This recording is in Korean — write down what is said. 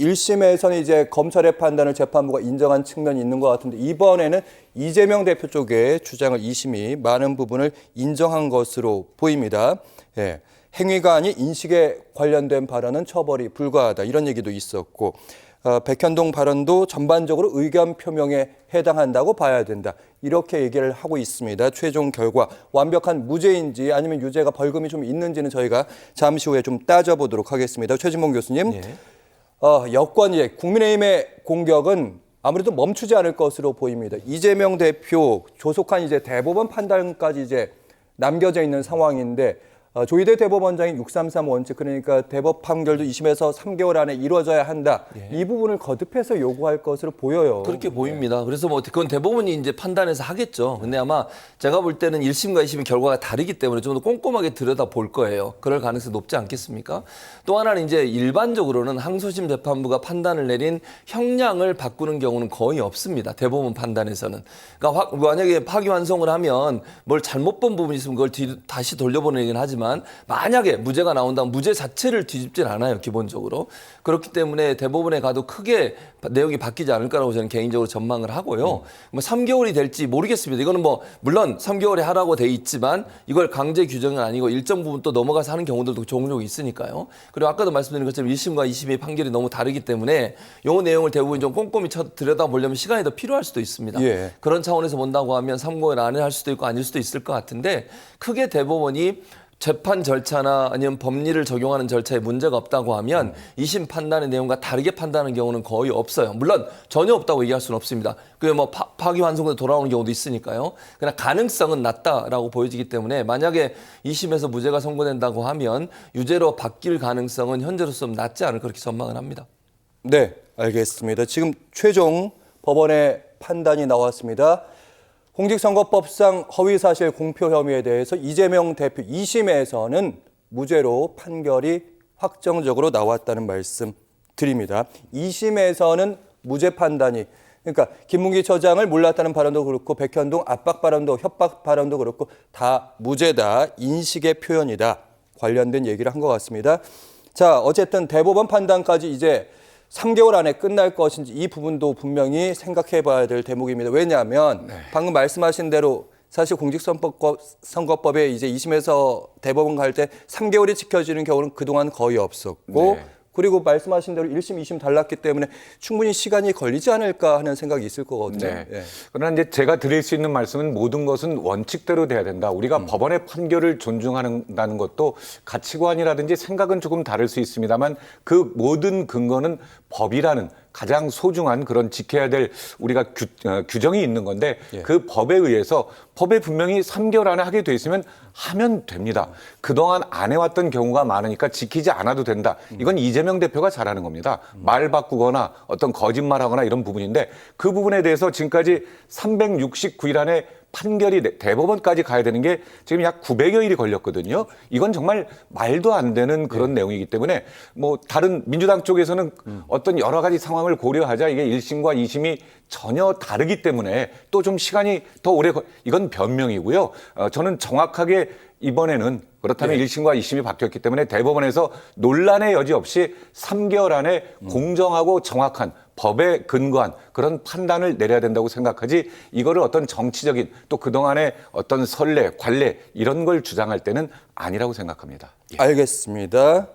1심에서는 이제 검찰의 판단을 재판부가 인정한 측면이 있는 것 같은데 이번에는 이재명 대표 쪽의 주장을 2심이 많은 부분을 인정한 것으로 보입니다. 예. 행위가 아닌 인식에 관련된 발언은 처벌이 불가하다 이런 얘기도 있었고 백현동 발언도 전반적으로 의견 표명에 해당한다고 봐야 된다. 이렇게 얘기를 하고 있습니다. 최종 결과 완벽한 무죄인지 아니면 유죄가 벌금이 좀 있는지는 저희가 잠시 후에 좀 따져보도록 하겠습니다. 최진봉 교수님, 여권이 국민의힘의 공격은 아무래도 멈추지 않을 것으로 보입니다. 이재명 대표 조속한 이제 대법원 판단까지 이제 남겨져 있는 상황인데 조희대 대법원장이 633 원칙 그러니까 대법 판결도 2심에서 3개월 안에 이루어져야 한다. 이 부분을 거듭해서 요구할 것으로 보여요. 그렇게 보입니다. 그래서 뭐 그건 대법원이 이제 판단해서 하겠죠. 근데 아마 제가 볼 때는 1심과 2심의 결과가 다르기 때문에 좀 더 꼼꼼하게 들여다 볼 거예요. 그럴 가능성이 높지 않겠습니까? 또 하나는 이제 일반적으로는 항소심 재판부가 판단을 내린 형량을 바꾸는 경우는 거의 없습니다. 대법원 판단에서는. 그러니까 만약에 파기환송을 하면 뭘 잘못 본 부분이 있으면 그걸 다시 돌려보내긴 하지만 만약에 무죄가 나온다면 무죄 자체를 뒤집진 않아요, 기본적으로. 그렇기 때문에 대법원에 가도 크게 내용이 바뀌지 않을 거라고 저는 개인적으로 전망을 하고요. 뭐 3개월이 될지 모르겠습니다. 이거는 뭐 물론 3개월에 하라고 돼 있지만 이걸 강제 규정은 아니고 일정 부분 또 넘어가서 하는 경우들도 종종 있으니까요. 그리고 아까도 말씀드린 것처럼 1심과 2심의 판결이 너무 다르기 때문에 요 내용을 대부분 좀 꼼꼼히 들여다보려면 시간이 더 필요할 수도 있습니다. 예. 그런 차원에서 본다고 하면 3개월 안에 할 수도 있고 아닐 수도 있을 것 같은데 크게 대법원이 재판 절차나 아니면 법리를 적용하는 절차에 문제가 없다고 하면 2심 판단의 내용과 다르게 판단하는 경우는 거의 없어요. 물론 전혀 없다고 얘기할 수는 없습니다. 그게 뭐 파기환송으로 돌아오는 경우도 있으니까요. 그러나 가능성은 낮다라고 보여지기 때문에 만약에 2심에서 무죄가 선고된다고 하면 유죄로 바뀔 가능성은 현재로서는 낮지 않을 그렇게 전망을 합니다. 네, 알겠습니다. 지금 최종 법원의 판단이 나왔습니다. 공직선거법상 허위사실 공표 혐의에 대해서 이재명 대표 2심에서는 무죄로 판결이 확정적으로 나왔다는 말씀 드립니다. 2심에서는 무죄 판단이 그러니까 김문기 처장을 몰랐다는 발언도 그렇고 백현동 압박 발언도 협박 발언도 그렇고 다 무죄다. 인식의 표현이다. 관련된 얘기를 한 것 같습니다. 자, 어쨌든 대법원 판단까지 이제 3개월 안에 끝날 것인지 이 부분도 분명히 생각해 봐야 될 대목입니다. 왜냐하면 방금 말씀하신 대로 사실 공직선거법에 이제 2심에서 대법원 갈 때 3개월이 지켜지는 경우는 그동안 거의 없었고 그리고 말씀하신 대로 1심, 2심 달랐기 때문에 충분히 시간이 걸리지 않을까 하는 생각이 있을 거거든요. 네. 그러나 이제 제가 드릴 수 있는 말씀은 모든 것은 원칙대로 돼야 된다. 우리가 법원의 판결을 존중한다는 것도 가치관이라든지 생각은 조금 다를 수 있습니다만 그 모든 근거는 법이라는 가장 소중한 그런 지켜야 될 우리가 규정이 있는 건데 그 법에 의해서 법에 분명히 3개월 안에 하게 돼 있으면 하면 됩니다. 그동안 안 해왔던 경우가 많으니까 지키지 않아도 된다. 이건 이재명 대표가 잘하는 겁니다. 말 바꾸거나 어떤 거짓말하거나 이런 부분인데 그 부분에 대해서 지금까지 369일 안에 판결이 대법원까지 가야 되는 게 지금 약 900여일이 걸렸거든요. 이건 정말 말도 안 되는 그런 내용이기 때문에 뭐 다른 민주당 쪽에서는 어떤 여러 가지 상황을 고려하자 이게 1심과 2심이 전혀 다르기 때문에 또 좀 시간이 더 오래 이건 변명이고요. 저는 정확하게 이번에는 그렇다면 1심과 2심이 바뀌었기 때문에 대법원에서 논란의 여지 없이 3개월 안에 공정하고 정확한 법에 근거한 그런 판단을 내려야 된다고 생각하지 이거를 어떤 정치적인 또 그동안의 어떤 선례, 관례 이런 걸 주장할 때는 아니라고 생각합니다. 알겠습니다.